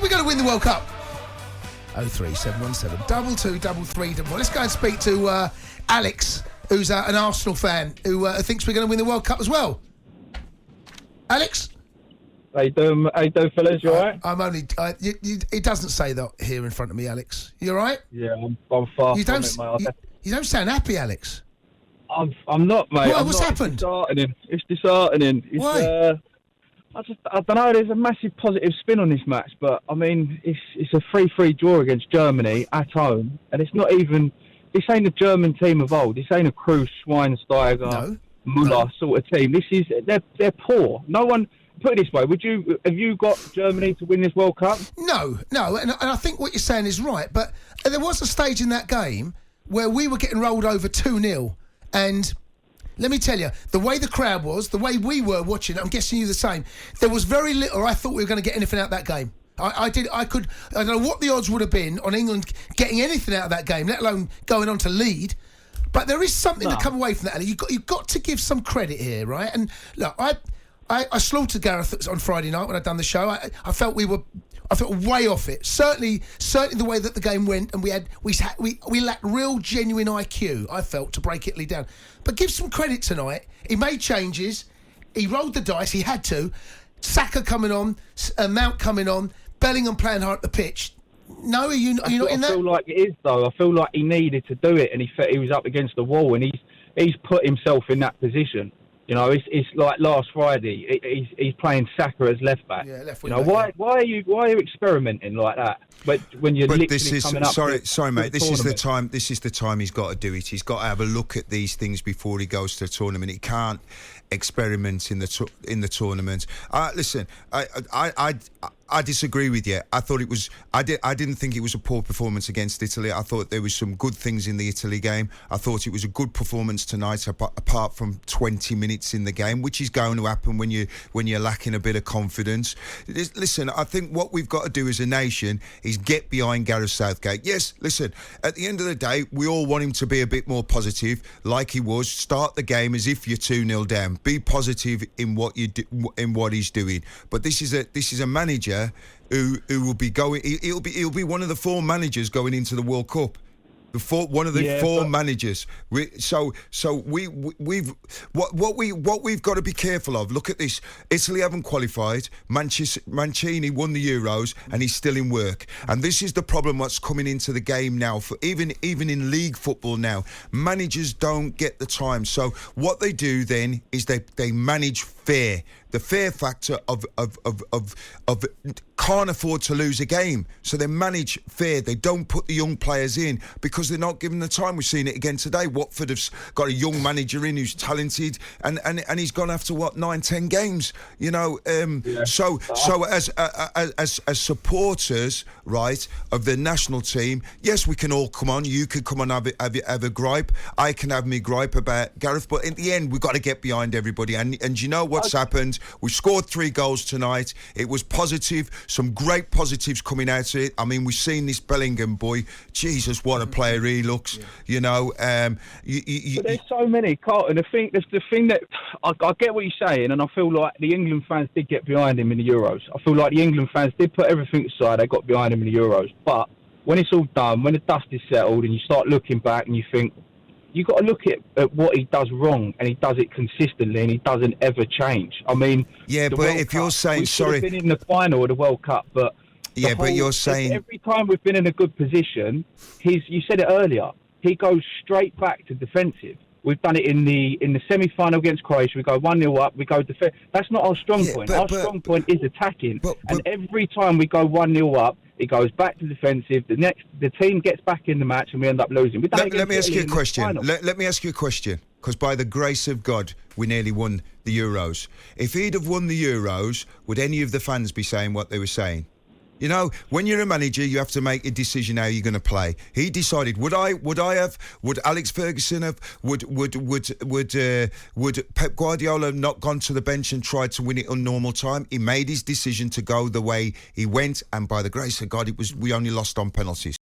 We're going to win the World Cup. 03717 2233. Let's go and speak to Alex, who's an Arsenal fan, who thinks we're going to win the World Cup as well. Alex? How you doing, fellas? You all right? I'm only... it doesn't say that here in front of me, Alex. You all right? Yeah, I'm far from it, mate. You don't sound happy, Alex. I'm not, mate. What's happened? It's disheartening. Why? I don't know. There's a massive positive spin on this match, but I mean, it's a 3-3 draw against Germany at home, and it's not even. This ain't a German team of old. This ain't a Kroos, Schweinsteiger, Müller sort of team. This is they're poor. No one. Put it this way: have you got Germany to win this World Cup? No, and I think what you're saying is right, but there was a stage in that game where we were getting rolled over 2-0, and let me tell you, the way the crowd was, the way we were watching it, I'm guessing you the same. There was very little I thought we were going to get anything out of that game. I don't know what the odds would have been on England getting anything out of that game, let alone going on to lead. But there is something to come away from that, Ali. You've got to give some credit here, right? And look, I slaughtered Gareth on Friday night when I'd done the show. I felt way off it. Certainly the way that the game went, and we lacked real genuine IQ. I felt to break Italy down. But give some credit tonight. He made changes. He rolled the dice. He had to. Saka coming on, Mount coming on, Bellingham playing hard at the pitch. No, are you not in that? I feel like it is though. I feel like he needed to do it, and he was up against the wall, and he's put himself in that position. You know, it's like last Friday. He's playing Saka as left back. Yeah, left wing. You know, why are you experimenting like that? But when you're literally coming up. Sorry, mate. This is the time. This is the time he's got to do it. He's got to have a look at these things before he goes to the tournament. He can't experiment in the tournament. Listen, I disagree with you. I thought it was. I didn't think it was a poor performance against Italy. I thought there was some good things in the Italy game. I thought it was a good performance tonight, apart from 20 minutes in the game, which is going to happen when you're lacking a bit of confidence. Listen, I think what we've got to do as a nation is get behind Gareth Southgate. Yes, listen. At the end of the day, we all want him to be a bit more positive, like he was. Start the game as if you're 2-0 down. Be positive in what he's doing. But this is a manager who will be going. He'll be one of the 4 managers going into the World Cup. One of the 4 managers. What we've got to be careful of. Look at this. Italy haven't qualified. Mancini won the Euros, and he's still in work. And this is the problem that's coming into the game now. For even in league football now, managers don't get the time. So what they do then is they manage fair. The fear factor of can't afford to lose a game, so they manage fair. They don't put the young players in because they're not given the time. We've seen it again today. Watford have got a young manager in who's talented, and he's gone after 9-10 games. You know, so as supporters, right, of the national team, yes, we can all come on. You could come on, have a gripe. I can have me gripe about Gareth, but in the end, we've got to get behind everybody. And you know what's happened? We scored 3 goals tonight. It was positive. Some great positives coming out of it. I mean, we've seen this Bellingham boy. Jesus, what a player he looks. Yeah. You know, but there's so many, Carlton. The thing that I get what you're saying, and I feel like the England fans did get behind him in the Euros. I feel like the England fans did put everything aside. They got behind him in the Euros. But when it's all done, when the dust is settled, and you start looking back, and you think, you've got to look at what he does wrong, and he does it consistently, and he doesn't ever change. I mean, yeah, but World if Cup, you're saying, sorry, we've been in the final of the World Cup, but but you're saying every time we've been in a good position, you said it earlier, he goes straight back to defensive. We've done it in the semi-final against Croatia. We go 1-0 up. We go defense. That's not our strong point. Our strong point is attacking. And every time we go 1-0 up, it goes back to defensive. The team gets back in the match, and we end up losing. Let me ask you a question. Let me ask you a question. Because by the grace of God, we nearly won the Euros. If he'd have won the Euros, would any of the fans be saying what they were saying? You know, when you're a manager, you have to make a decision how you're going to play. He decided, would Alex Ferguson have, would Pep Guardiola have not gone to the bench and tried to win it on normal time? He made his decision to go the way he went, and by the grace of God, we only lost on penalties.